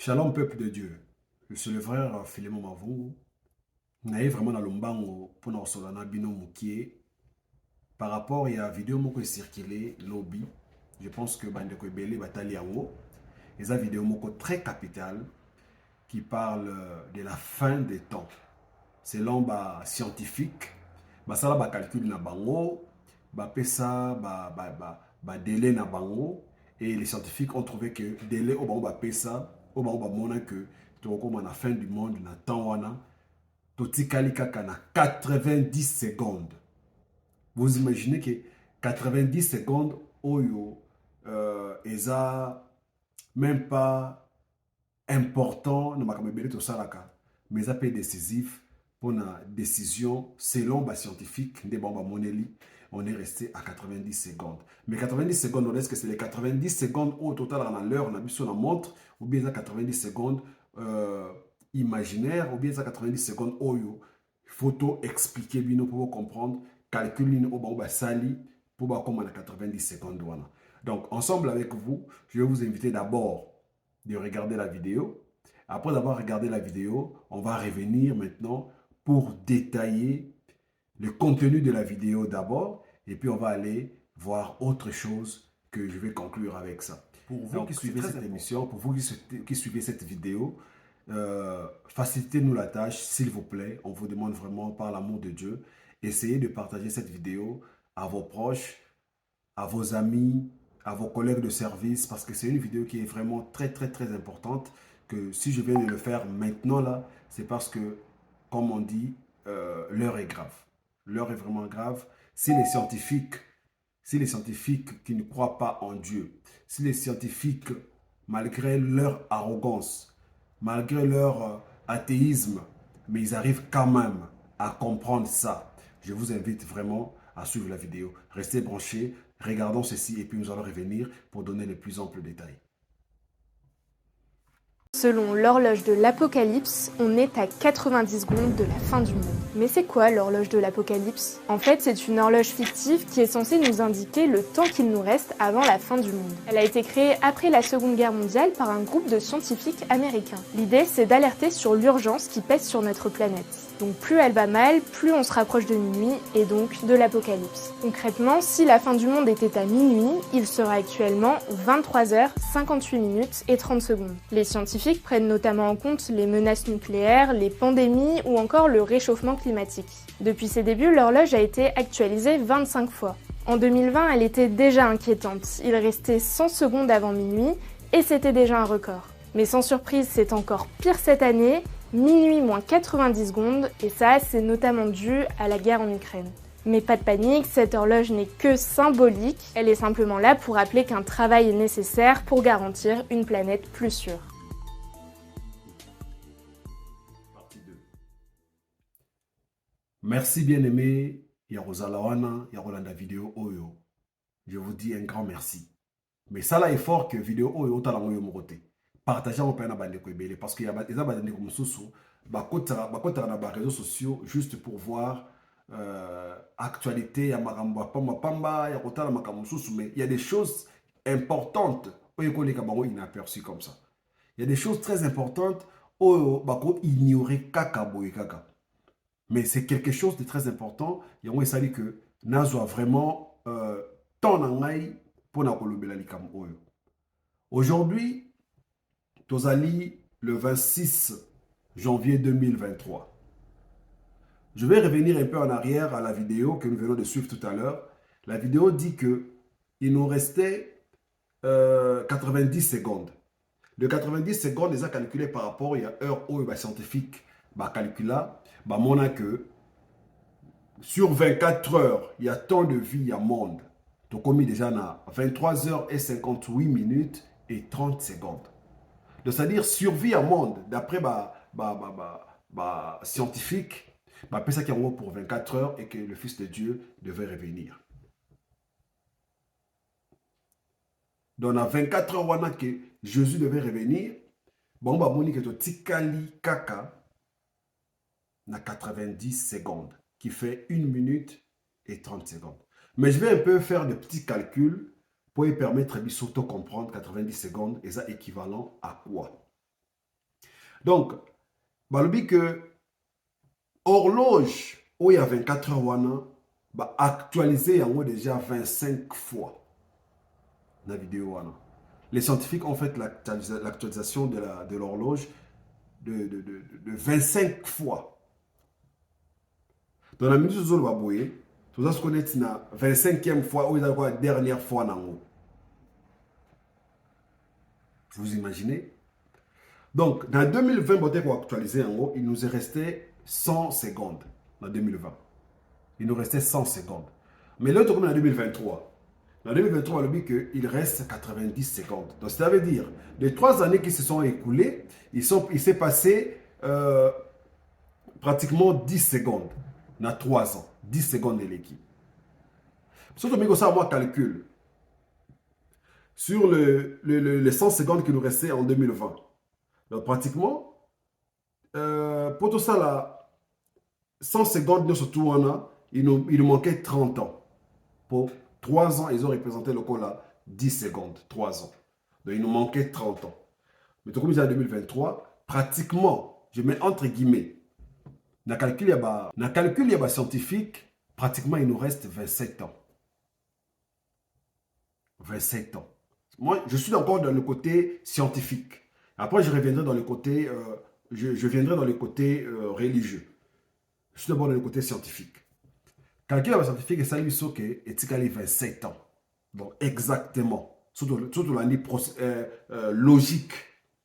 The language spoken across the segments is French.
Shalom peuple de Dieu. Je suis le frère Philémon Mavungu. Naye vraiment dans l'ombango pour nous solana bino mukie. Par rapport à la vidéo moko circulé lobby, je pense que Bandeko Ebele Batali Yango. Et cette vidéo moko très capitale qui parle de la fin des temps. Selon les scientifiques, ça ba calcul na bango, ba pesa ba délai na bango et les scientifiques ont trouvé que délai au bango ba pesa au bango ba mona que comme la fin du monde na temps wana totikali kaka na 90 secondes. Vous imaginez que 90 secondes oyo eza même pas important na makambo ebele tosalaka mais ça peut être décisif pour la décision selon les scientifiques de Bamba Moneli. On est resté à 90 secondes. Mais 90 secondes, est-ce que c'est les 90 secondes au total dans l'heure, on a vu sur la montre, ou bien ça 90 secondes imaginaire, ou bien ça 90 secondes oyo photo expliquer bien pour comprendre, calculer au bas sali pour comment on a 90 secondes. Donc ensemble avec vous, je vais vous inviter d'abord de regarder la vidéo. Après avoir regardé la vidéo, on va revenir maintenant pour détailler le contenu de la vidéo d'abord et puis on va aller voir autre chose que je vais conclure avec ça. Pour vous qui suivez cette émission, pour vous qui suivez cette vidéo, facilitez-nous la tâche, s'il vous plaît. On vous demande vraiment par l'amour de Dieu. Essayez de partager cette vidéo à vos proches, à vos amis, à vos collègues de service parce que c'est une vidéo qui est vraiment très importante que si je viens de le faire maintenant là, c'est parce que, comme on dit, l'heure est grave. L'heure est vraiment grave. Si les scientifiques qui ne croient pas en Dieu, si les scientifiques, malgré leur arrogance, malgré leur athéisme, mais ils arrivent quand même à comprendre ça, je vous invite vraiment à suivre la vidéo. Restez branchés, regardons ceci et puis nous allons revenir pour donner les plus amples détails. Selon l'horloge de l'Apocalypse, on est à 90 secondes de la fin du monde. Mais c'est quoi l'horloge de l'Apocalypse? En fait, c'est une horloge fictive qui est censée nous indiquer le temps qu'il nous reste avant la fin du monde. Elle a été créée après la Seconde Guerre mondiale par un groupe de scientifiques américains. L'idée, c'est d'alerter sur l'urgence qui pèse sur notre planète. Donc plus elle va mal, plus on se rapproche de minuit et donc de l'apocalypse. Concrètement, si la fin du monde était à minuit, il serait actuellement 23h58 et 30 secondes. Les scientifiques prennent notamment en compte les menaces nucléaires, les pandémies ou encore le réchauffement climatique. Depuis ses débuts, l'horloge a été actualisée 25 fois. En 2020, elle était déjà inquiétante. Il restait 100 secondes avant minuit et c'était déjà un record. Mais sans surprise, c'est encore pire cette année. Minuit moins 90 secondes, et ça, c'est notamment dû à la guerre en Ukraine. Mais pas de panique, cette horloge n'est que symbolique, elle est simplement là pour rappeler qu'un travail est nécessaire pour garantir une planète plus sûre. Partie 2. Merci bien-aimé, Yarozalawana, Yarolanda Vidéo Oyo. Je vous dis un grand merci. Mais ça là est fort que vidéo Oyo Talangoyo Morote. Partagez mon père parce qu'il y a des gens qui sont dans les réseaux sociaux juste pour voir actualité, mais il y a des choses importantes inaperçues comme ça. Il y a des choses très importantes ignorer kaka. Mais c'est quelque chose de très important. Il y a que Nazo a vraiment tant pour aujourd'hui. Tozali le 26 janvier 2023. Je vais revenir un peu en arrière à la vidéo que nous venons de suivre tout à l'heure. La vidéo dit que il nous restait 90 secondes. Le 90 secondes, les a calculé par rapport à l'heure où les scientifiques calculent. On que sur 24 heures, il y a tant de vie à monde. Donc, on a déjà 23 heures et 58 minutes et 30 secondes. C'est-à-dire survie à monde, d'après scientifique, ça qui est en haut pour 24 heures et que le Fils de Dieu devait revenir. Donc, dans 24 heures que Jésus devait revenir, on que tikali kaka na 90 secondes, qui fait 1 minute et 30 secondes. Mais je vais un peu faire de petits calculs pour y permettre de surtout comprendre 90 secondes et ça équivalent à quoi. Donc, balobi que horloge où il y a 24 heures wana ba actualisé en haut déjà 25 fois la vidéo wana. Les scientifiques ont fait l'actualisation de l'horloge de 25 fois. Dans la minute où on va bouiller, tout ça se connaît la 25e fois ou la dernière fois en haut. Vous imaginez? Donc, dans 2020, pour actualiser en haut, il nous est resté 100 secondes en 2020. Il nous restait 100 secondes. Mais l'autre, comme en 2023, en 2023, on a dit qu'il reste 90 secondes. Donc, ça veut dire, les 3 années qui se sont écoulées, il s'est passé pratiquement 10 secondes. On a 3 ans. 10 secondes de l'équipe. Surtout, mais ça, moi, calcul. Sur les 100 secondes qui nous restaient en 2020. Donc, pratiquement, pour tout ça, là, 100 secondes, surtout, il nous manquait 30 ans. Pour 3 ans, ils ont représenté le col là 10 secondes, 3 ans. Donc, il nous manquait 30 ans. Mais comme c'est en 2023, pratiquement, je mets entre guillemets, dans le calcul scientifique, pratiquement, il nous reste 27 ans. 27 ans. Moi, je suis encore dans le côté scientifique. Après, je reviendrai dans le côté, je viendrai dans le côté religieux. Je suis d'abord dans le côté scientifique. Calcul scientifique, ça lui sauque et il 27 ans. Donc, exactement. Surtout l'année logique.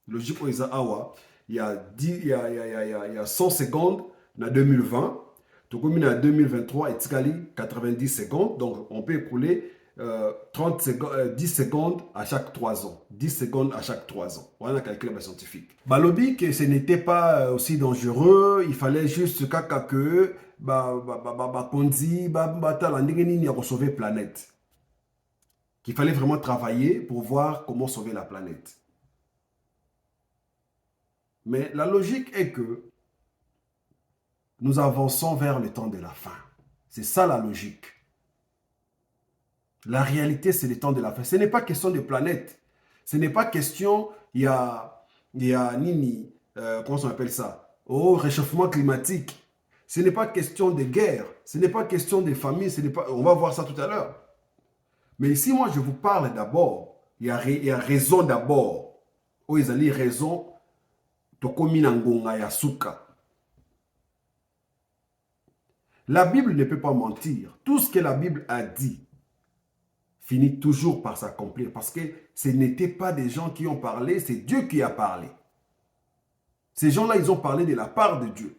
Logique où il y a 100 secondes en 2020. Donc, comme il y a 2023, et 90 secondes. Donc, on peut écouler 10 secondes à chaque 3 ans. 10 secondes à chaque 3 ans. Voilà le calcul scientifique. Balobi, que ce n'était pas aussi dangereux. Il fallait juste que sauver la planète. Qu'il fallait vraiment travailler pour voir comment sauver la planète. Mais la logique est que nous avançons vers le temps de la fin. C'est ça la logique. La réalité, c'est le temps de la fin. Ce n'est pas question de planète. Ce n'est pas question, il y a Nini, comment on appelle ça? Oh, réchauffement climatique. Ce n'est pas question de guerre. Ce n'est pas question de famille. On va voir ça tout à l'heure. Mais ici, moi, je vous parle d'abord. Il y a raison d'abord. Oh, ils ont raison. La Bible ne peut pas mentir. Tout ce que la Bible a dit finit toujours par s'accomplir. Parce que ce n'étaient pas des gens qui ont parlé, c'est Dieu qui a parlé. Ces gens-là, ils ont parlé de la part de Dieu.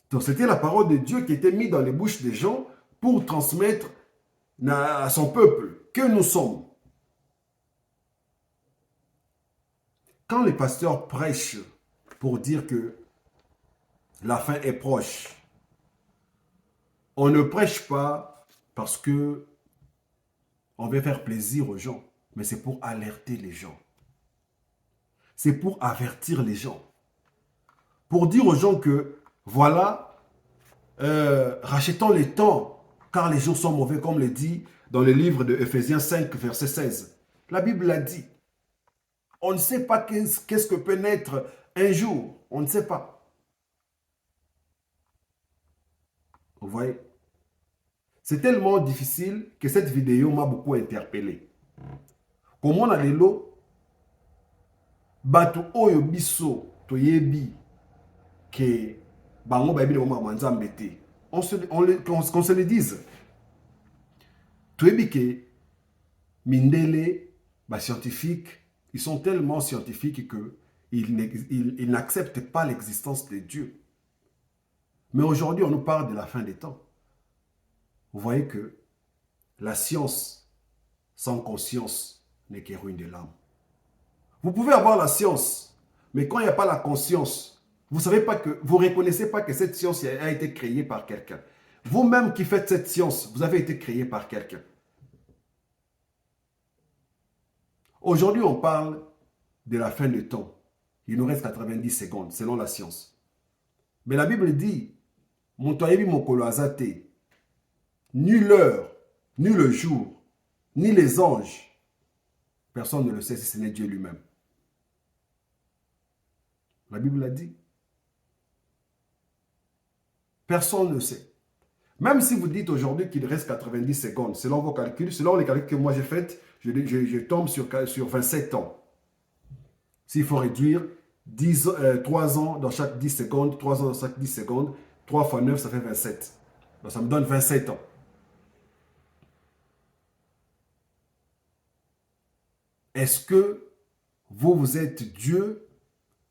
Donc, c'était la parole de Dieu qui était mise dans les bouches des gens pour transmettre à son peuple que nous sommes. Quand les pasteurs prêchent pour dire que la fin est proche, on ne prêche pas parce que on veut faire plaisir aux gens, mais c'est pour alerter les gens. C'est pour avertir les gens. Pour dire aux gens que, voilà, rachetons les temps, car les jours sont mauvais, comme le dit dans le livre de Ephésiens 5, verset 16. La Bible l'a dit. On ne sait pas qu'est-ce que peut naître un jour. On ne sait pas. Vous voyez? C'est tellement difficile que cette vidéo m'a beaucoup interpellé. Comment on a les lots? Bato oyo biso toyebi que bango ba ebi mama manzambe te. Qu'on se le dise. Toyebi que mindele ba scientifique, ils sont tellement scientifiques que ils n'acceptent pas l'existence de Dieu. Mais aujourd'hui, on nous parle de la fin des temps. Vous voyez que la science sans conscience n'est que ruine de l'âme. Vous pouvez avoir la science, mais quand il n'y a pas la conscience, vous ne reconnaissez pas que cette science a été créée par quelqu'un. Vous-même qui faites cette science, vous avez été créé par quelqu'un. Aujourd'hui, on parle de la fin des temps. Il nous reste 90 secondes, selon la science. Mais la Bible dit, ni l'heure, ni le jour, ni les anges Personne ne le sait si ce n'est Dieu lui-même. La Bible l'a dit. Personne ne sait. Même si vous dites aujourd'hui qu'il reste 90 secondes, selon vos calculs, selon les calculs que moi j'ai faits, je tombe sur 27 ans. S'il faut réduire 3 ans dans chaque 10 secondes, 3 ans dans chaque 10 secondes, 3 fois 9, ça fait 27. Donc ça me donne 27 ans. Est-ce que vous êtes Dieu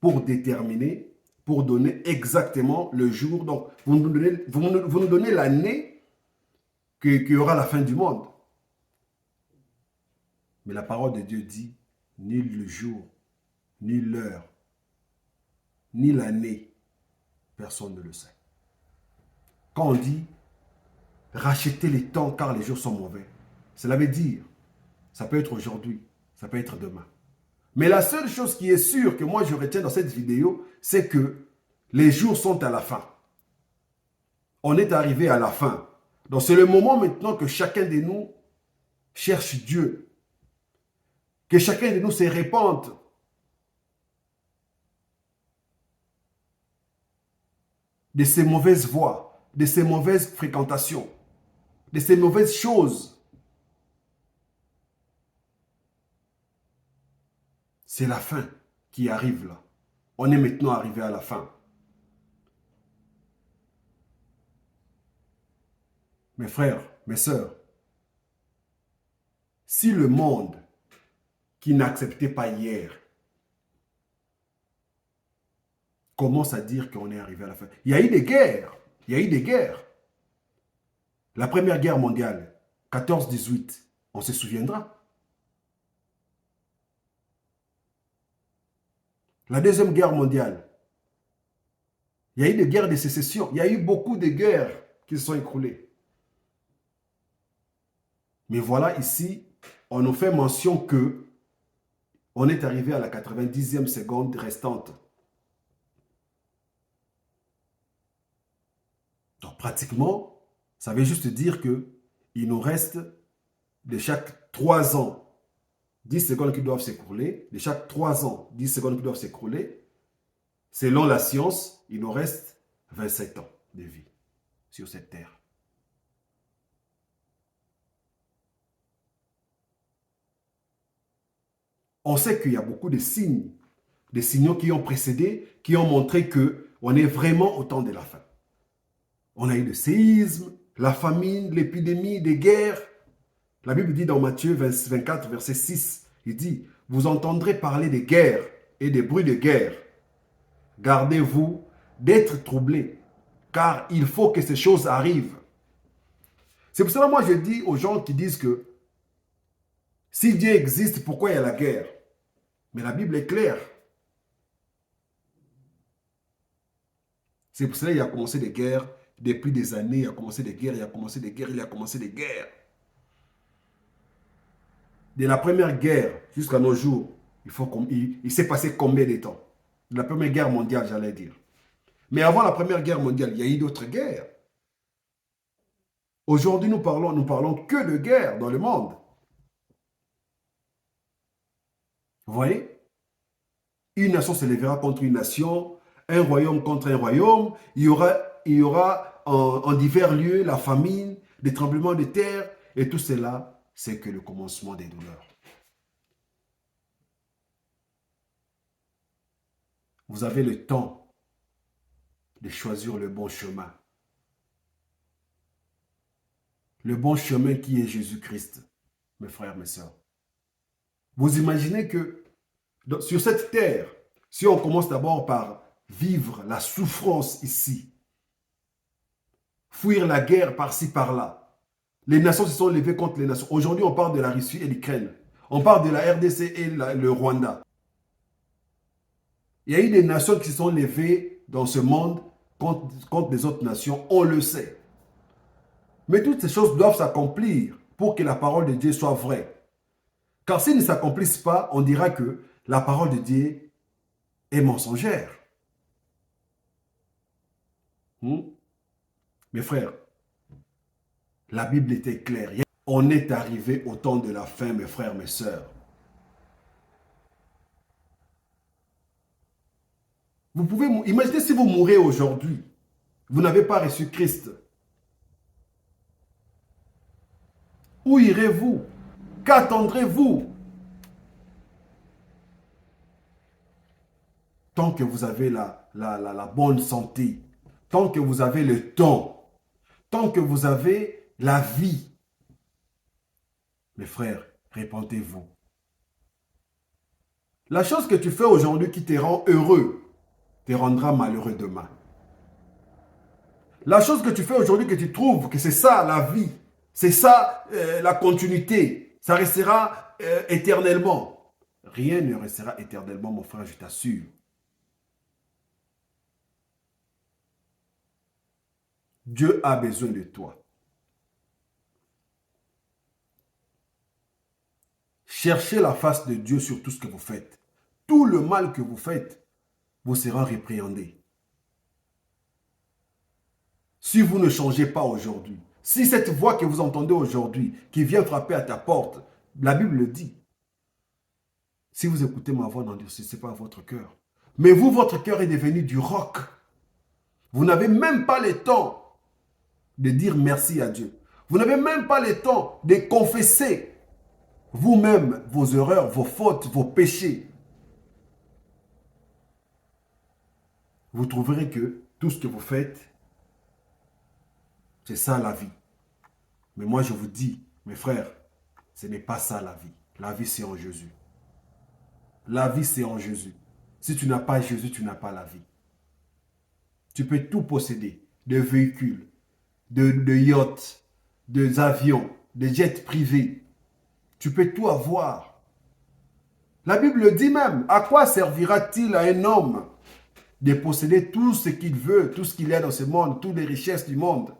pour déterminer, pour donner exactement le jour? Donc, vous nous donnez l'année qu'il y aura la fin du monde. Mais la parole de Dieu dit, ni le jour, ni l'heure, ni l'année, personne ne le sait. Quand on dit, rachetez les temps car les jours sont mauvais, cela veut dire, ça peut être aujourd'hui, ça peut être demain. Mais la seule chose qui est sûre que moi je retiens dans cette vidéo, c'est que les jours sont à la fin. On est arrivé à la fin. Donc c'est le moment maintenant que chacun de nous cherche Dieu. Que chacun de nous se répande. De ses mauvaises voies, de ses mauvaises fréquentations, de ses mauvaises choses. C'est la fin qui arrive là. On est maintenant arrivé à la fin. Mes frères, mes sœurs, si le monde qui n'acceptait pas hier commence à dire qu'on est arrivé à la fin. Il y a eu des guerres. Il y a eu des guerres. La Première Guerre mondiale, 14-18, on se souviendra. La Deuxième Guerre mondiale, il y a eu des guerres de sécession. Il y a eu beaucoup de guerres qui se sont écroulées. Mais voilà, ici, on nous fait mention que on est arrivé à la 90e seconde restante. Donc, pratiquement, ça veut juste dire qu'il nous reste de chaque 3 ans 10 secondes qui doivent s'écrouler. De chaque 3 ans, 10 secondes qui doivent s'écrouler. Selon la science, il nous reste 27 ans de vie sur cette terre. On sait qu'il y a beaucoup de signes, des signaux qui ont précédé, qui ont montré qu'on est vraiment au temps de la fin. On a eu le séisme, la famine, l'épidémie, des guerres. La Bible dit dans Matthieu 24, verset 6, il dit, « Vous entendrez parler des guerres et des bruits de guerre. Gardez-vous d'être troublés, car il faut que ces choses arrivent. » C'est pour cela que moi je dis aux gens qui disent que si Dieu existe, pourquoi il y a la guerre? Mais la Bible est claire. C'est pour cela qu'il a commencé des guerres. Depuis des années, il a commencé des guerres, il a commencé des guerres, il a commencé des guerres. De la première guerre jusqu'à nos jours, il s'est passé combien de temps? De la Première Guerre mondiale, j'allais dire. Mais avant la Première Guerre mondiale, il y a eu d'autres guerres. Aujourd'hui, nous parlons que de guerre dans le monde. Vous voyez? Une nation se lèvera contre une nation, un royaume contre un royaume. Il y aura en divers lieux la famine, des tremblements de terre. Et tout cela, c'est que le commencement des douleurs. Vous avez le temps de choisir le bon chemin. Le bon chemin qui est Jésus-Christ, mes frères, mes sœurs. Vous imaginez que sur cette terre, si on commence d'abord par vivre la souffrance ici, fuir la guerre par-ci, par-là, les nations se sont levées contre les nations. Aujourd'hui, on parle de la Russie et l'Ukraine. On parle de la RDC et le Rwanda. Il y a eu des nations qui se sont levées dans ce monde contre les autres nations, on le sait. Mais toutes ces choses doivent s'accomplir pour que la parole de Dieu soit vraie. Car s'ils ne s'accomplissent pas, on dira que la parole de Dieu est mensongère. Mes frères, la Bible était claire. On est arrivé au temps de la fin, mes frères, mes sœurs. Vous pouvez imaginer si vous mourrez aujourd'hui, vous n'avez pas reçu Christ. Où irez-vous? Qu'attendrez-vous? Tant que vous avez la bonne santé, tant que vous avez le temps, tant que vous avez la vie, mes frères, répentez-vous. La chose que tu fais aujourd'hui qui te rend heureux, te rendra malheureux demain. La chose que tu fais aujourd'hui que tu trouves que c'est ça la vie, c'est ça la continuité, ça restera éternellement. Rien ne restera éternellement, mon frère, je t'assure. Dieu a besoin de toi. Cherchez la face de Dieu sur tout ce que vous faites. Tout le mal que vous faites vous sera répréhendé. Si vous ne changez pas aujourd'hui, si cette voix que vous entendez aujourd'hui, qui vient frapper à ta porte, la Bible le dit. Si vous écoutez ma voix, n'endurcissez pas votre cœur. Mais vous, votre cœur est devenu du roc. Vous n'avez même pas le temps de dire merci à Dieu. Vous n'avez même pas le temps de confesser vous-même vos erreurs, vos fautes, vos péchés. Vous trouverez que tout ce que vous faites, c'est ça la vie. Mais moi je vous dis, mes frères, ce n'est pas ça la vie. La vie c'est en Jésus. La vie c'est en Jésus. Si tu n'as pas Jésus, tu n'as pas la vie. Tu peux tout posséder, des véhicules, de yachts, des avions, des jets privés. Tu peux tout avoir. La Bible dit même, à quoi servira-t-il à un homme de posséder tout ce qu'il veut, tout ce qu'il y a dans ce monde, toutes les richesses du monde?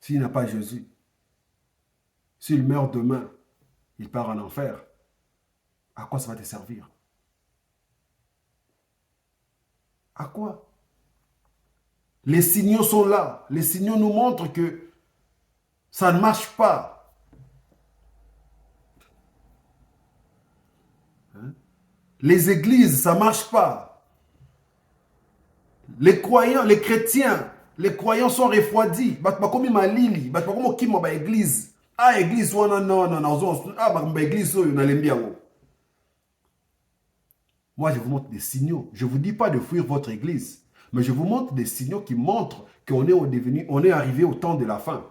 S'il n'a pas Jésus, s'il meurt demain, il part en enfer. À quoi ça va te servir? À quoi? Les signaux sont là. Les signaux nous montrent que ça ne marche pas. Hein? Les églises, ça ne marche pas. Les croyants, les chrétiens, les croyants sont refroidis. Ah, église, moi, je vous montre des signaux. Je ne vous dis pas de fuir votre église, mais je vous montre des signaux qui montrent qu'on est arrivé au temps de la fin.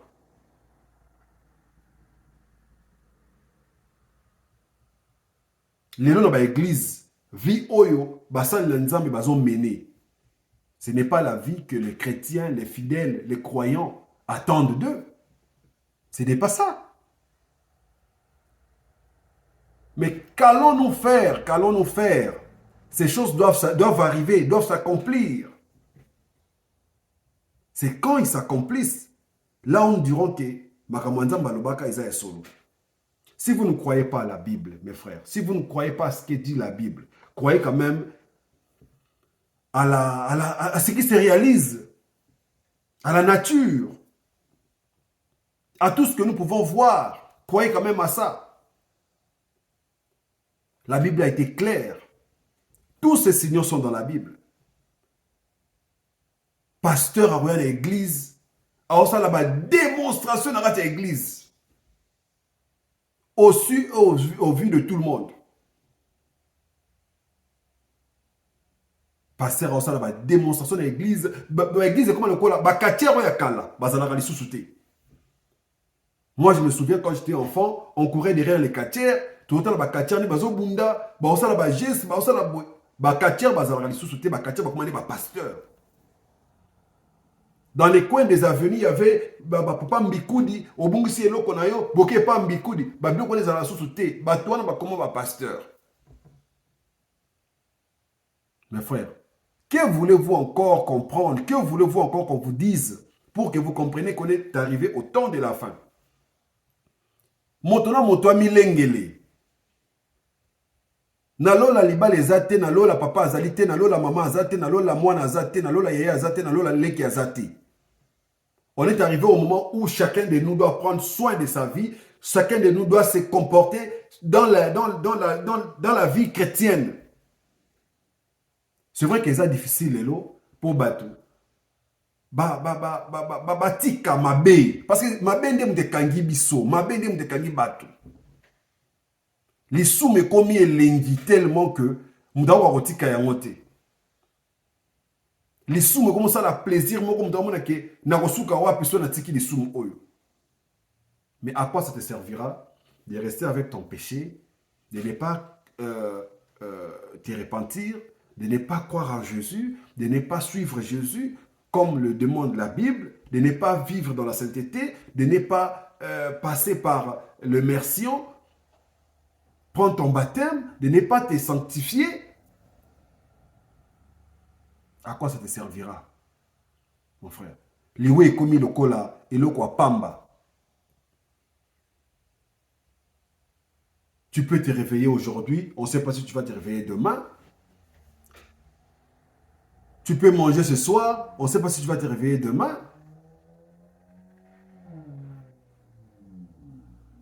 Les gens dans l'église, vie oyo, basan l'enzambe bazon mené. Ce n'est pas la vie que les chrétiens, les fidèles, les croyants attendent d'eux. Ce n'est pas ça. Mais qu'allons-nous faire? Qu'allons-nous faire? Ces choses doivent arriver, doivent s'accomplir. C'est quand ils s'accomplissent, là on dira que Makamanzam Balobaka Isaïe Solo. Si vous ne croyez pas à la Bible, mes frères, si vous ne croyez pas à ce que dit la Bible, croyez quand même à ce qui se réalise, à la nature, à tout ce que nous pouvons voir. Croyez quand même à ça. La Bible a été claire. Tous ces signaux sont dans la Bible. Pasteur a regardé l'église, a aussi la démonstration dans l'église. Au vu de tout le monde. Pasteur a aussi la démonstration de l'église. L'église est comme le cola. Moi, je me souviens quand j'étais enfant, on courait derrière les quartiers. Tout le temps, les quartiers, on bazo bunda, on a la geste, on a la quartier, on a la sous-souté, les quartiers, on a les pasteurs. Dans les coins des avenues, il y avait papa Mbikoudi, au Bungisi Elo Konayo, Boké pas Mbikoudi, Babio connaît la sous-souté, Batouana, comment va pasteur. Mes frères, que voulez-vous encore comprendre? Que voulez-vous encore qu'on vous dise pour que vous compreniez qu'on est arrivé au temps de la fin? Motona motoa milengele. Nalola libale azate, nalola papa azalite, nalola maman azate, nalola mwana azate, nalola yaya azate, nalola leki azate. On est arrivé au moment où chacun de nous doit prendre soin de sa vie, chacun de nous doit se comporter dans la vie chrétienne. C'est vrai que c'est difficile pour Batou. Tika mabe. Parce que mabe ndem de kangi biso. Mabe ndem de kangi Batou. Les sous me commis elengi tellement que moudawa rotika yangote. Les sous me commencent à la plaisir. Moi, comme dans que na rosuka wa piso na tiki les sous oyo. Mais à quoi ça te servira de rester avec ton péché, de ne pas te repentir, de ne pas croire en Jésus, de ne pas suivre Jésus comme le demande la Bible, de ne pas vivre dans la sainteté, de ne pas passer par l'immersion, prendre ton baptême, de ne pas te sanctifier. À quoi ça te servira, mon frère? Liwe ekomi lokola eloko pamba. Tu peux te réveiller aujourd'hui, on ne sait pas si tu vas te réveiller demain. Tu peux manger ce soir, on ne sait pas si tu vas te réveiller demain.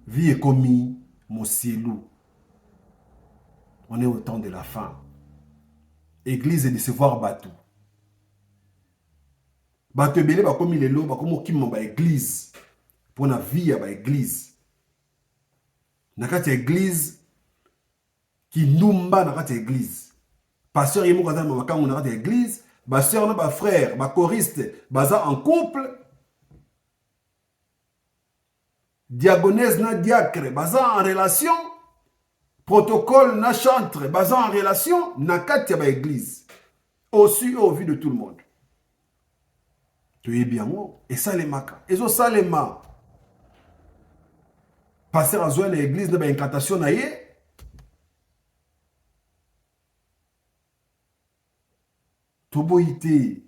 Vie est commis, mon cielou. On est au temps de la fin. Église est de se voir bateau. Bateau belé ba komi lelo ba komo kimma ba église. Pour la vie ba église. Nakati église qui numba nakati église. Pasteur yemo kaza mamakangu nakati église, ba sœur na ba frère, ba choriste, baza en couple. Diagonèse na diacre, baza en relation. Protocole na chantre, baza en relation nakati ba église. Aussi au vu de tout le monde. Tu es bien et ça les maka. Et ça les ma. Passer à zoé l'église de l'incantation na ye. Toboïté.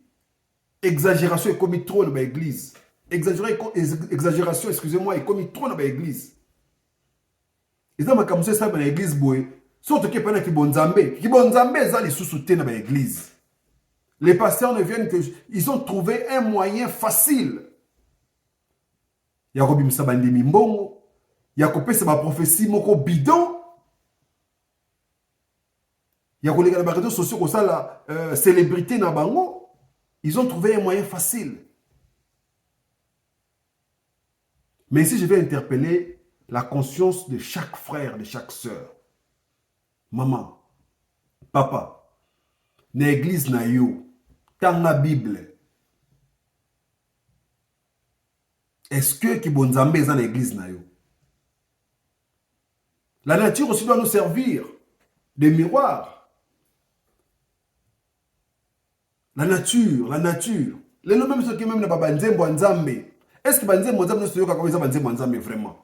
Exagération est commis trop dans l'église. Exagération, excusez-moi, est commis trop dans l'église. Et ça m'a commencé ça dans l'église boy. Surtout qu'il y a qui bonzambe. Qui bonzambe ça les sous-soutés dans l'église. Les pasteurs ne viennent que ils ont trouvé un moyen facile. Yakobi msabandi mimbongo. Yakopé c'est ma prophétie moko bidon. Yako les réseaux sociaux comme ça la célébrité na bango. Ils ont trouvé un moyen facile. Mais ici je vais interpeller la conscience de chaque frère, de chaque sœur. Maman, papa, na église na yo, dans la Bible. Est-ce que qui bonzambe est dans l'église na yo? La nature aussi doit nous servir de miroir. La nature. Les noms même ceux qui même na banzembo nzambe. Est-ce que banzembo nzambe nous yoka comme ça banzembo nzambe vraiment?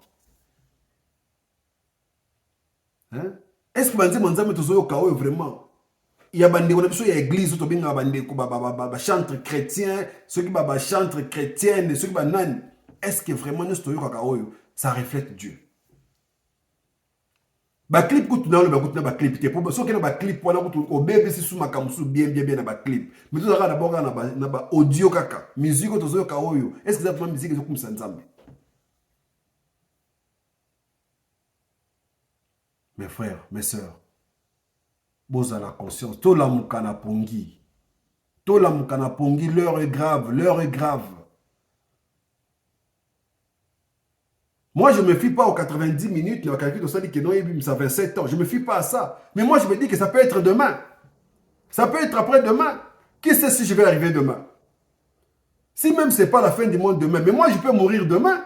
Hein? Est-ce que banzembo nzambe to yoka vraiment? Il y a bande on a église to binga bande ko ba chantre chrétien, ceux qui ba chantre chrétienne, ceux qui ba nan. Est-ce que vraiment nous yoka ça reflète Dieu? Ba clip kutu na le ba clip te pour ceux qui na ba clip wana kutu o bébé si sous makamsu bien na ba clip mais tout ça d'abord na ba audio kaka musique to zo ka oyo est-ce que ça vraiment musique zo kumisa nzambe? Mes frères, mes sœurs, boza la conscience to la mukana pongi l'heure est grave. Moi, je ne me fie pas aux 90 minutes, le calcul de ça dit que non, ça fait 7 ans. Je ne me fie pas à ça. Mais moi, je me dis que ça peut être demain. Ça peut être après-demain. Qui sait si je vais arriver demain? Si même ce n'est pas la fin du monde demain, mais moi, je peux mourir demain.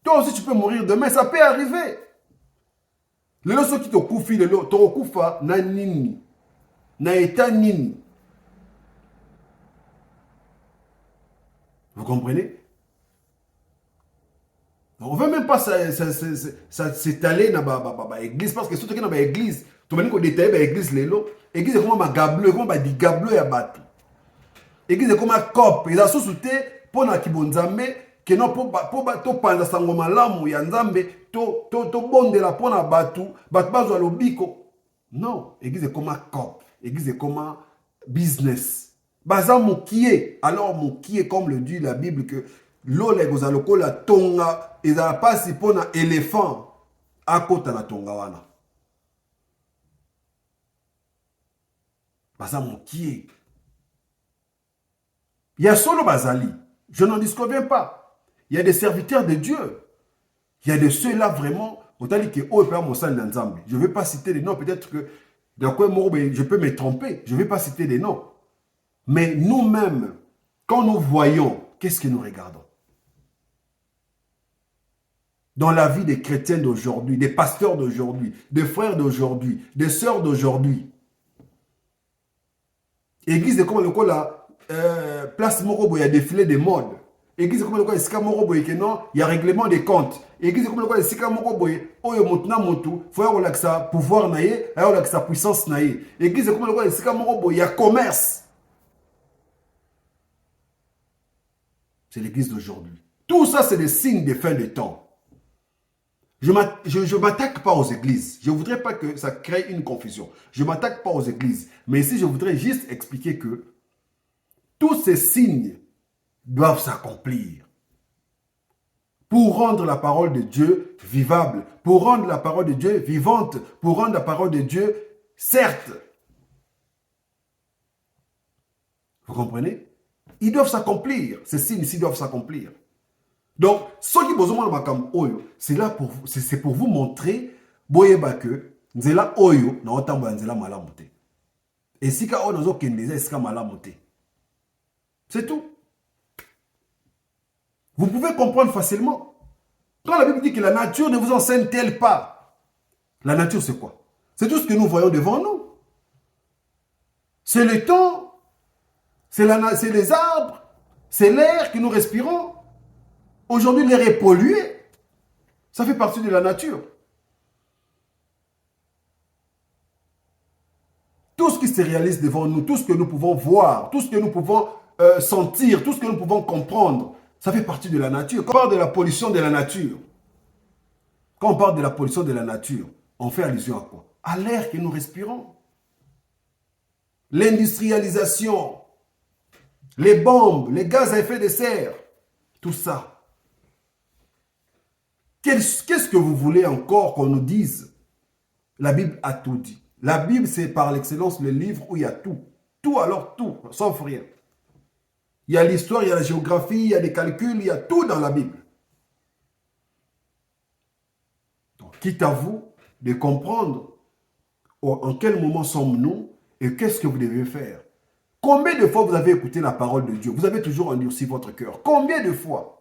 Toi aussi, tu peux mourir demain. Ça peut arriver. Les gens qui te koufent, les gens qui te koufent, na nini. Na eta nini. Vous comprenez? On ne veut même pas s'étaler dans l'église parce que surtout que dans l'église, tu vas détailler l'église, l'église est comme un gableux, comme un gableux à battre. L'église est comme un cop. Ils ont sous-souté pour la kibonzambe, que non pour prendre sangoma lamu ya nzambe, to bonde la pour la batu, batbazo lobiko. Non, l'église est comme un cop. L'église est comme un business. Baza moukié. Alors moukié comme le dit la Bible que l'eau les gozaloko la tonga et ça passe pour un éléphant à côté na tonga wana. Baza mokie. Il y a solo bazali. Je n'en disconviens pas. Il y a des serviteurs de Dieu. Il y a de ceux-là vraiment. Je ne vais pas citer des noms. Peut-être que je peux me tromper. Je ne vais pas citer des noms. Mais nous-mêmes, quand nous voyons, qu'est-ce que nous regardons? Dans la vie des chrétiens d'aujourd'hui, des pasteurs d'aujourd'hui, des frères d'aujourd'hui, des sœurs d'aujourd'hui. Église de comme le coup là, place Morobo, il y a défilé de mode. Église comme le coup, il y a règlement des comptes. Église comme le coup, il faut avoir sa pouvoir naïe, avoir sa puissance naïe. Église comme le coup, il y a commerce. C'est l'église d'aujourd'hui. Tout ça, c'est des signes de fin de temps. Je ne m'attaque pas aux églises. Je ne voudrais pas que ça crée une confusion. Je ne m'attaque pas aux églises. Mais ici, je voudrais juste expliquer que tous ces signes doivent s'accomplir pour rendre la parole de Dieu vivable, pour rendre la parole de Dieu vivante, pour rendre la parole de Dieu certes. Vous comprenez? Ils doivent s'accomplir. Ces signes ici doivent s'accomplir. Donc, ceux qui besoin de makam oyo, c'est pour vous montrer boyeba que nzela oyo na otamba nzela malamu te. Et si ka o nazo kendeza esika malamu te. C'est tout. Vous pouvez comprendre facilement. Quand la Bible dit que la nature ne vous enseigne-t-elle pas? La nature, c'est quoi? C'est tout ce que nous voyons devant nous. C'est le temps, c'est les arbres, c'est l'air que nous respirons. Aujourd'hui, l'air est pollué. Ça fait partie de la nature. Tout ce qui se réalise devant nous, tout ce que nous pouvons voir, tout ce que nous pouvons sentir, tout ce que nous pouvons comprendre, ça fait partie de la nature. Quand on parle de la pollution de la nature, quand on parle de la pollution de la nature, on fait allusion à quoi? À l'air que nous respirons. L'industrialisation, les bombes, les gaz à effet de serre, tout ça. Qu'est-ce que vous voulez encore qu'on nous dise? La Bible a tout dit. La Bible, c'est par l'excellence le livre où il y a tout. Tout, alors tout, sauf rien. Il y a l'histoire, il y a la géographie, il y a des calculs, il y a tout dans la Bible. Donc, quitte à vous de comprendre en quel moment sommes-nous et qu'est-ce que vous devez faire. Combien de fois vous avez écouté la parole de Dieu? Vous avez toujours endurci votre cœur. Combien de fois?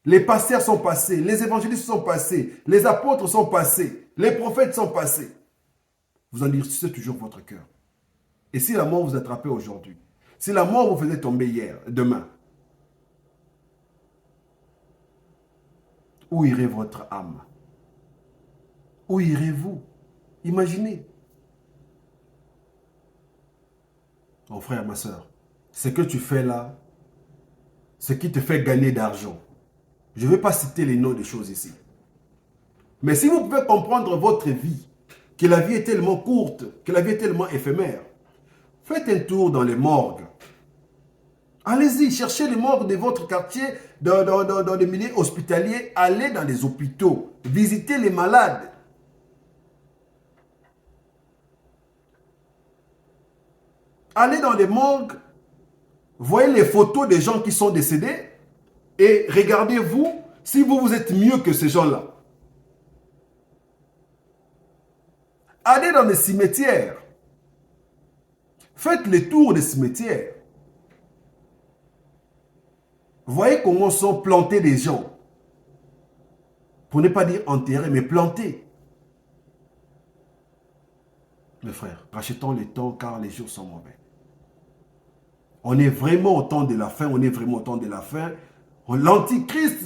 Les pasteurs sont passés, les évangélistes sont passés, les apôtres sont passés, les prophètes sont passés. Vous endurcissez toujours votre cœur. Et si la mort vous attrapait aujourd'hui, si la mort vous faisait tomber demain, où irait votre âme? Où irez-vous? Imaginez. Mon frère, ma soeur, ce que tu fais là, ce qui te fait gagner d'argent, je ne vais pas citer les noms des choses ici. Mais si vous pouvez comprendre votre vie, que la vie est tellement courte, que la vie est tellement éphémère, faites un tour dans les morgues. Allez-y, cherchez les morgues de votre quartier, dans les milieux hospitaliers, allez dans les hôpitaux, visitez les malades. Allez dans les morgues, voyez les photos des gens qui sont décédés et regardez-vous si vous êtes mieux que ces gens-là. Allez dans les cimetières. Faites le tour des cimetières. Voyez comment sont plantés des gens. Pour ne pas dire enterrés, mais plantés. Mes frères, rachetons le temps car les jours sont mauvais. On est vraiment au temps de la fin, on est vraiment au temps de la fin. L'antichrist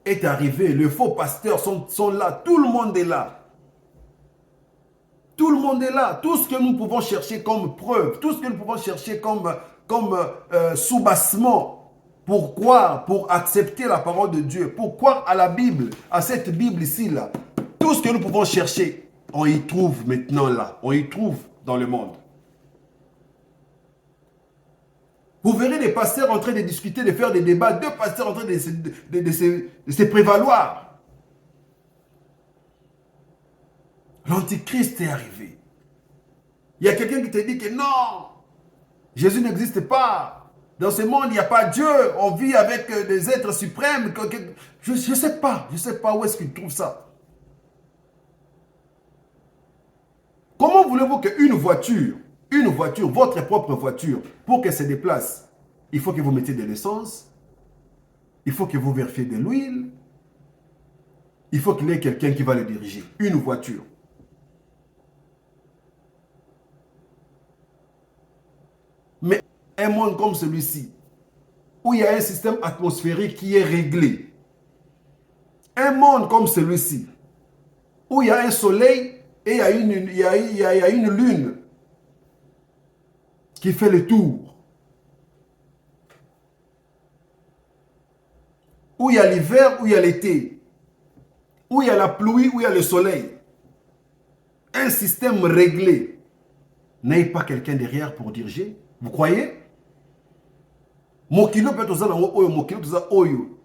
est arrivé, les faux pasteurs sont là, tout le monde est là. Tout le monde est là. Tout ce que nous pouvons chercher comme preuve, tout ce que nous pouvons chercher comme soubassement pour croire, pour accepter la parole de Dieu, pour croire à la Bible, à cette Bible ici, là. Tout ce que nous pouvons chercher, on y trouve maintenant là. On y trouve dans le monde. Vous verrez des pasteurs en train de discuter, de faire des débats, deux pasteurs en train de se prévaloir. L'Antichrist est arrivé. Il y a quelqu'un qui te dit que non, Jésus n'existe pas. Dans ce monde, il n'y a pas Dieu. On vit avec des êtres suprêmes. Je ne sais pas. Je ne sais pas où est-ce qu'il trouve ça. Comment voulez-vous qu'une voiture, votre propre voiture, pour qu'elle se déplace, il faut que vous mettiez de l'essence, il faut que vous vérifiez de l'huile, il faut qu'il y ait quelqu'un qui va le diriger. Une voiture. Mais un monde comme celui-ci, où il y a un système atmosphérique qui est réglé, un monde comme celui-ci, où il y a un soleil et il y a une lune qui fait le tour, où il y a l'hiver, où il y a l'été, où il y a la pluie, où il y a le soleil, un système réglé, n'ayez pas quelqu'un derrière pour diriger. Vous croyez? Mokilo peut toza nango oyo, mokilo toza oyo.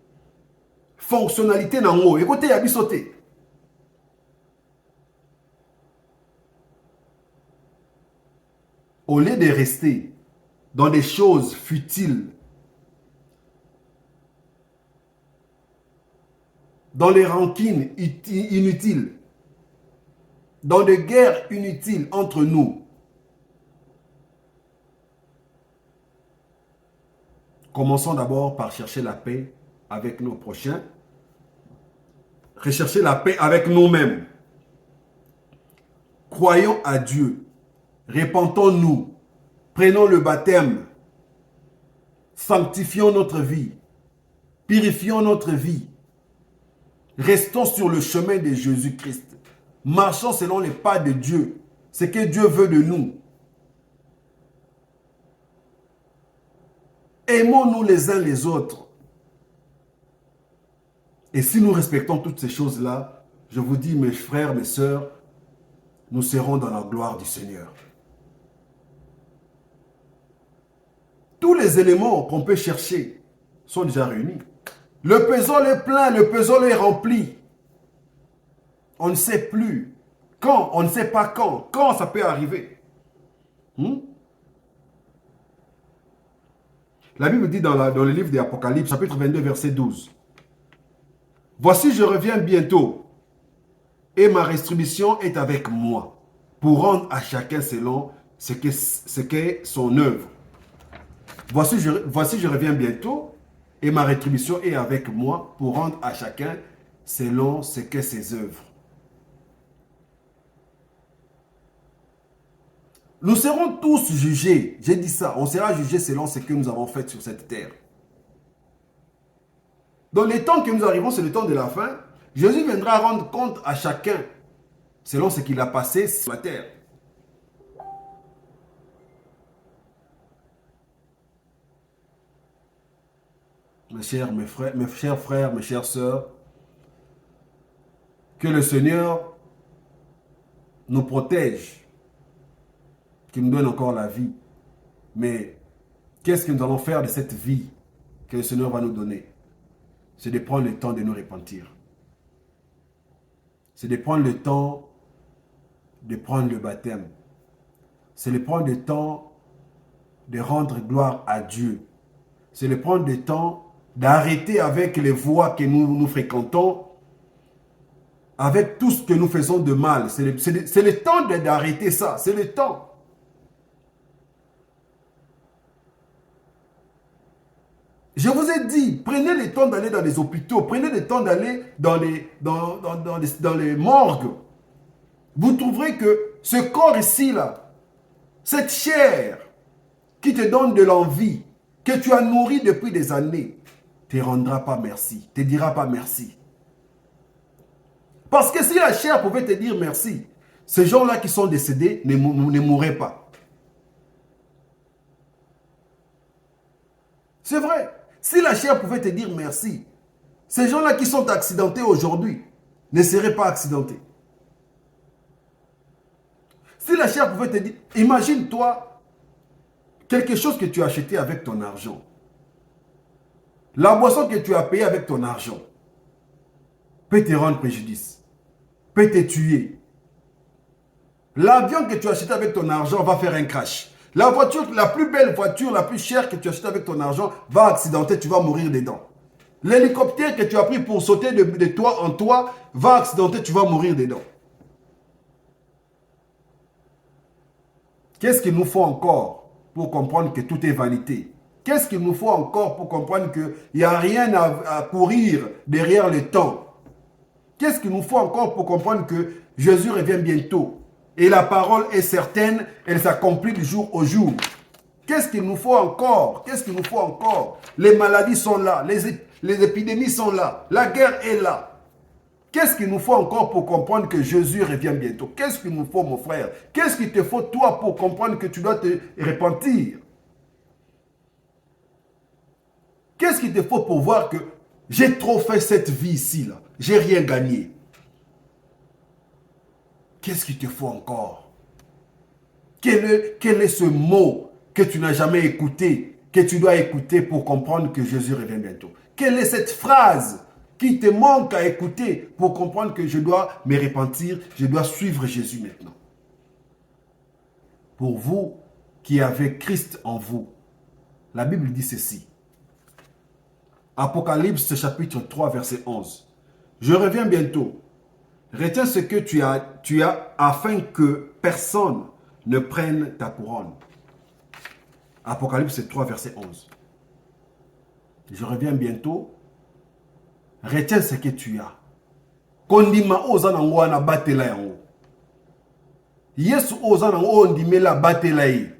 Fonctionnalité nango. Écoutez, yabi sauté. Au lieu de rester dans des choses futiles, dans les rancines inutiles, dans des guerres inutiles entre nous, commençons d'abord par chercher la paix avec nos prochains, rechercher la paix avec nous-mêmes. Croyons à Dieu, repentons-nous, prenons le baptême, sanctifions notre vie, purifions notre vie, restons sur le chemin de Jésus-Christ, marchons selon les pas de Dieu, ce que Dieu veut de nous. Aimons-nous les uns les autres. Et si nous respectons toutes ces choses-là, je vous dis, mes frères, mes sœurs, nous serons dans la gloire du Seigneur. Tous les éléments qu'on peut chercher sont déjà réunis. Le pesol est plein, le pesol est rempli. On ne sait plus quand, on ne sait pas quand ça peut arriver. La Bible dit dans le livre de l'Apocalypse, chapitre 22, verset 12. Voici, je reviens bientôt, et ma rétribution est avec moi, pour rendre à chacun selon ce qu'est son œuvre. Voici, je reviens bientôt, et ma rétribution est avec moi, pour rendre à chacun selon ce qu'est ses œuvres. Nous serons tous jugés, j'ai dit ça, on sera jugés selon ce que nous avons fait sur cette terre. Dans les temps que nous arrivons, c'est le temps de la fin, Jésus viendra rendre compte à chacun selon ce qu'il a passé sur la terre. Mes chers frères, mes chères sœurs, que le Seigneur nous protège, qu'il nous donne encore la vie. Mais qu'est-ce que nous allons faire de cette vie que le Seigneur va nous donner? C'est de prendre le temps de nous repentir. C'est de prendre le temps de prendre le baptême. C'est de prendre le temps de rendre gloire à Dieu. C'est de prendre le temps d'arrêter avec les voies que nous fréquentons, avec tout ce que nous faisons de mal. C'est le temps d'arrêter ça. C'est le temps. Je vous ai dit, prenez le temps d'aller dans les hôpitaux, prenez le temps d'aller dans les morgues. Vous trouverez que ce corps ici, là, cette chair qui te donne de l'envie, que tu as nourri depuis des années, ne te rendra pas merci, ne te dira pas merci. Parce que si la chair pouvait te dire merci, ces gens-là qui sont décédés ne mourraient pas. C'est vrai. Si la chair pouvait te dire merci, ces gens-là qui sont accidentés aujourd'hui ne seraient pas accidentés. Si la chair pouvait te dire, imagine-toi quelque chose que tu as acheté avec ton argent, la boisson que tu as payée avec ton argent, peut te rendre préjudice, peut te tuer. L'avion que tu as acheté avec ton argent va faire un crash. La voiture, la plus belle voiture, la plus chère que tu as acheté avec ton argent va accidenter, tu vas mourir dedans. L'hélicoptère que tu as pris pour sauter de toi en toi va accidenter, tu vas mourir dedans. Qu'est-ce qu'il nous faut encore pour comprendre que tout est vanité? Qu'est-ce qu'il nous faut encore pour comprendre qu'il n'y a rien à courir derrière le temps? Qu'est-ce qu'il nous faut encore pour comprendre que Jésus revient bientôt? Et la parole est certaine, elle s'accomplit du jour au jour. Qu'est-ce qu'il nous faut encore? Qu'est-ce qu'il nous faut encore? Les maladies sont là, les épidémies sont là, la guerre est là. Qu'est-ce qu'il nous faut encore pour comprendre que Jésus revient bientôt? Qu'est-ce qu'il nous faut, mon frère? Qu'est-ce qu'il te faut, toi, pour comprendre que tu dois te repentir? Qu'est-ce qu'il te faut pour voir que j'ai trop fait cette vie ici, là? J'ai rien gagné. Qu'est-ce qu'il te faut encore? Quel est ce mot que tu n'as jamais écouté, que tu dois écouter pour comprendre que Jésus revient bientôt? Quelle est cette phrase qui te manque à écouter pour comprendre que je dois me repentir, je dois suivre Jésus maintenant? Pour vous qui avez Christ en vous, la Bible dit ceci. Apocalypse chapitre 3 verset 11. Je reviens bientôt. Retiens ce que tu as afin que personne ne prenne ta couronne. Apocalypse 3 verset 11. Je reviens bientôt. Retiens ce que tu as. Kondima oza na ngwana batela yango. Yesu oza na ondimela batela yi.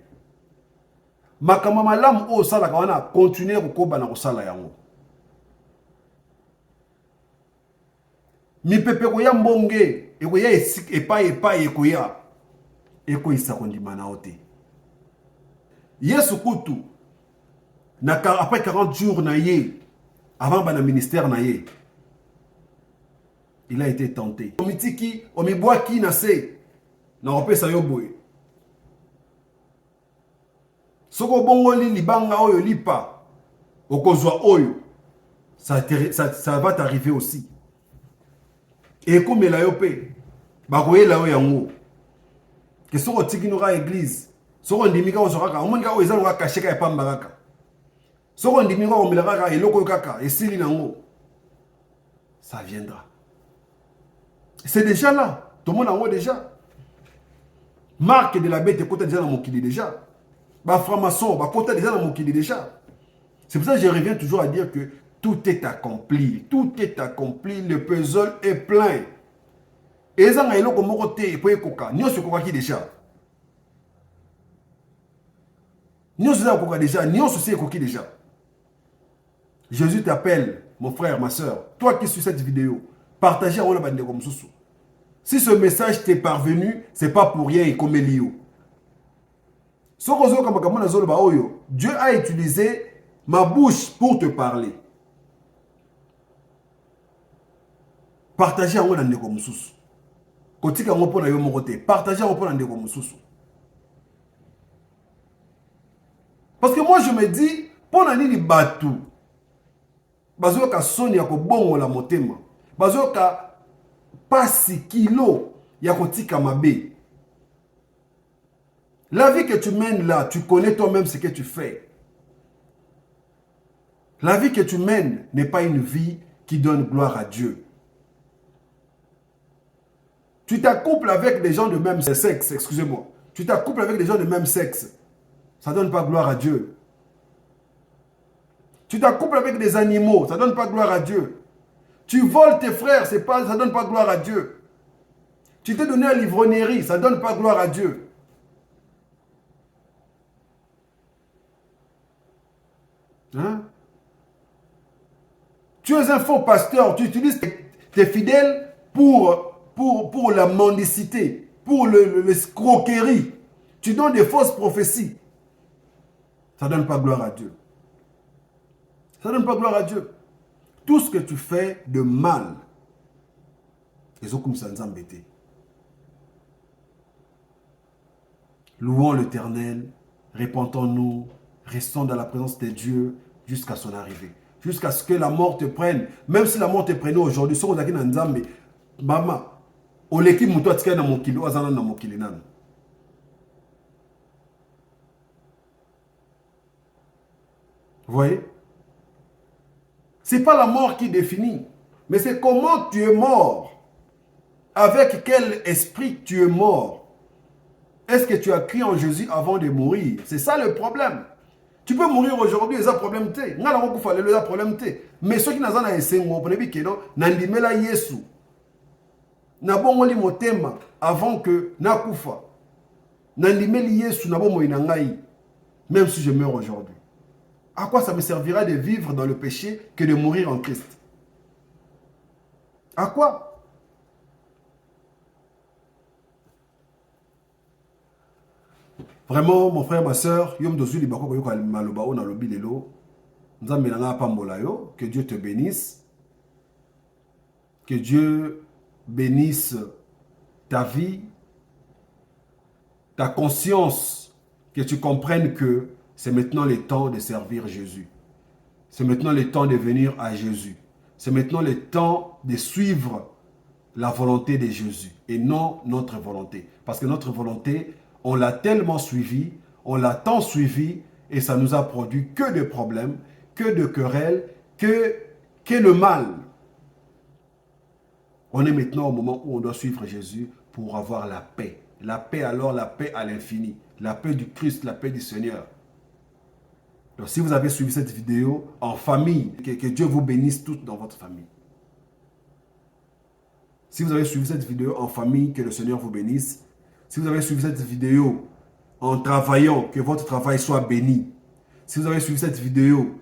Makama malamu osala kawana continuer kokoba na kosala yango. Mipepeko ya mbonge ekoya epai ekoya ekoyisa kondima na ote. Yesu kutu après 40 jours na ye avant bana ministère na ye, il a été tenté. Omitiki, omibwaki na se, na opesa yo boye. Soko bongoli libanga oyo lipa, okozwa oyo, ça va t'arriver aussi. Et comme la yo pe, bakoye la yo yango. Que soko tiki noka église, soko ndimika ozoraka, omonika o ezalo ka kasheka ya pamba kaka. Soko ndimika o milaka eloko kaka, esili nango. Ça viendra. C'est déjà là. Tout le monde en haut déjà. Marque de la bête est déjà dans mon kili déjà. Bah franc-maçon, bah côté déjà dans mon kili déjà. C'est pour ça que je reviens toujours à dire que tout est accompli. Tout est accompli. Le puzzle est plein. Et ça, il y a un côté pour écouter. Nous sommes qui déjà. Nous sommes déjà. Nous sommes qui déjà. Jésus t'appelle, mon frère, ma soeur. Toi qui suis cette vidéo, partagez à la bande comme ça. Si ce message t'est parvenu, ce n'est pas pour rien et comme Elio. Dieu a utilisé ma bouche pour te parler. Partagez à la bande comme ça. Partagez à la bande comme ça. Parce que moi je me dis, pour nani batou. Bazoka soni ya kobongo la motema. Bazoka pasi kilo ya kotika mabe. La vie que tu mènes là, tu connais toi-même ce que tu fais. La vie que tu mènes n'est pas une vie qui donne gloire à Dieu. Tu t'accouples avec des gens de même sexe, excusez-moi. Tu t'accouples avec des gens de même sexe. Ça ne donne pas gloire à Dieu. Tu t'accouples avec des animaux, ça ne donne pas gloire à Dieu. Tu voles tes frères, ça ne donne pas gloire à Dieu. Tu t'es donné à l'ivrognerie, ça ne donne pas gloire à Dieu. Hein? Tu es un faux pasteur, tu utilises tes fidèles pour la mendicité, pour l'escroquerie. Tu donnes des fausses prophéties. Ça ne donne pas gloire à Dieu. Ça ne donne pas gloire à Dieu. Tout ce que tu fais de mal, ils ont comme ça nous embêter. Louons l'Éternel Repentons-nous, restons dans la présence de Dieu jusqu'à son arrivée. Jusqu'à ce que la mort te prenne. Même si la mort te prenait aujourd'hui, si on a dit Nzambe, maman, on l'équipe mouton tika na mokili, ozana na mokili nan. Vous voyez? C'est pas la mort qui définit, mais c'est comment tu es mort. Avec quel esprit tu es mort. Est-ce que tu as cru en Jésus avant de mourir? C'est ça le problème. Tu peux mourir aujourd'hui, il y a un problème. Il y a un problème. Mais ceux qui n'ont pas essayé, nandimela Yesu. Nabongoli motema avant que nakufa. Nandimeli Yesu nabongo inangai. Même si je meurs aujourd'hui. À quoi ça me servira de vivre dans le péché que de mourir en Christ? À quoi? Vraiment, mon frère, ma soeur, que Dieu te bénisse. Que Dieu bénisse ta vie, ta conscience, que tu comprennes que c'est maintenant le temps de servir Jésus. C'est maintenant le temps de venir à Jésus. C'est maintenant le temps de suivre la volonté de Jésus et non notre volonté. Parce que notre volonté, on l'a tellement suivi, on l'a tant suivi et ça nous a produit que de problèmes, que de querelles, que le mal. On est maintenant au moment où on doit suivre Jésus pour avoir la paix. La paix alors, la paix à l'infini. La paix du Christ, la paix du Seigneur. Donc si vous avez suivi cette vidéo en famille, que Dieu vous bénisse toutes dans votre famille. Si vous avez suivi cette vidéo en famille, que le Seigneur vous bénisse. Si vous avez suivi cette vidéo en travaillant, que votre travail soit béni. Si vous avez suivi cette vidéo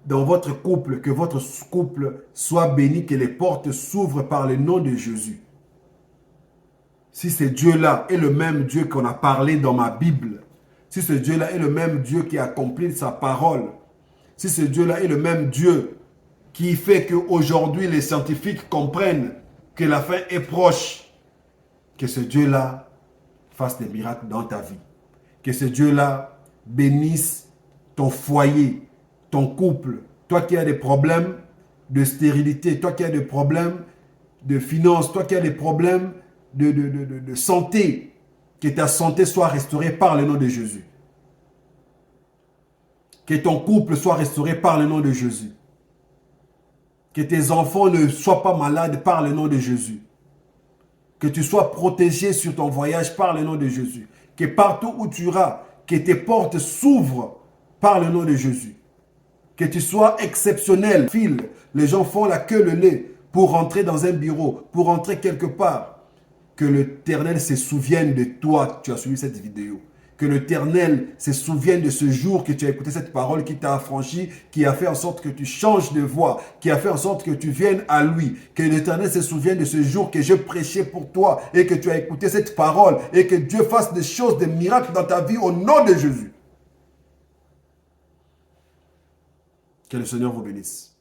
dans votre couple, que votre couple soit béni, que les portes s'ouvrent par le nom de Jésus. Si ce Dieu-là est le même Dieu qu'on a parlé dans ma Bible, si ce Dieu-là est le même Dieu qui accomplit sa parole, si ce Dieu-là est le même Dieu qui fait qu'aujourd'hui les scientifiques comprennent que la fin est proche, que ce Dieu-là fasse des miracles dans ta vie. Que ce Dieu-là bénisse ton foyer, ton couple. Toi qui as des problèmes de stérilité, toi qui as des problèmes de finances, toi qui as des problèmes de santé, que ta santé soit restaurée par le nom de Jésus. Que ton couple soit restauré par le nom de Jésus. Que tes enfants ne soient pas malades par le nom de Jésus. Que tu sois protégé sur ton voyage par le nom de Jésus. Que partout où tu iras, que tes portes s'ouvrent par le nom de Jésus. Que tu sois exceptionnel. Les gens font la queue le lait pour rentrer dans un bureau, pour rentrer quelque part. Que l'Éternel se souvienne de toi, tu as suivi cette vidéo. Que l'Éternel se souvienne de ce jour que tu as écouté cette parole qui t'a affranchi, qui a fait en sorte que tu changes de voie, qui a fait en sorte que tu viennes à lui. Que l'Éternel se souvienne de ce jour que je prêchais pour toi et que tu as écouté cette parole et que Dieu fasse des choses, des miracles dans ta vie au nom de Jésus. Que le Seigneur vous bénisse.